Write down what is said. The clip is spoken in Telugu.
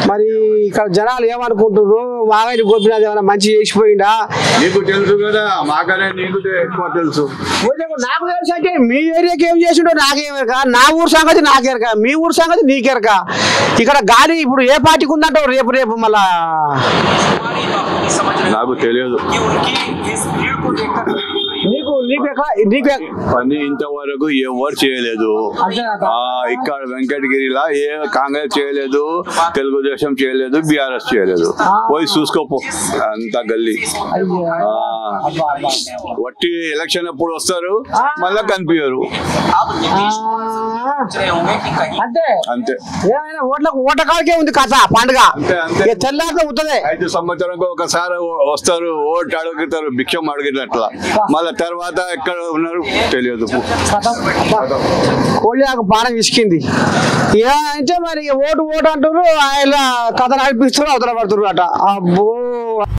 మరి ఇక్కడ జనాలు ఏమనుకుంటున్నారు? మాగంటి గోపీనాథ్ ఏమైనా మంచి చేసిపోయిందా? నీకు తెలుసు కదా, మాకనే నీకు ఎక్కువ తెలుసు. నాకు తెలుసు అంటే మీ ఏరియాకి ఏం చేసిండో నాకేమేరక, నా ఊరు సంగతి నాకేరక, మీ ఊరు సంగతి నీకేరక. ఇక్కడ గాలి ఇప్పుడు ఏ పార్టీకి ఉందంటావు రేపు రేపు మళ్ళా? నాకు తెలియదు. పని ఇంతవరకు ఎవరు చేయలేదు. ఇక్కడ వెంకటగిరిలా ఏ కాంగ్రెస్ చేయలేదు, తెలుగుదేశం చేయలేదు, బీఆర్ఎస్ చేయలేదు. పోయి చూసుకోపో అంత గల్లీ. వట్టి ఎలక్షన్ ఎప్పుడు వస్తారు మళ్ళా కనిపించరు. అంతే. ఓట్ల కాడికే ఉంది కథ పండుగ. తెల్లారితో ఉంటుంది. 5 సంవత్సరాలకు ఒకసారి వస్తారు, ఓటు అడుగుతారు, భిక్షం అడిగినట్లా. మళ్ళా తర్వాత ఎక్కడ ఉన్నారు తెలియదు. కోళ్ళకు బాణం ఇసుకింది అంటే మరి ఓటు అంటారు, ఆయన కథ నడిపిస్తారు, అవతల పడుతున్నారు అట. అబ్బో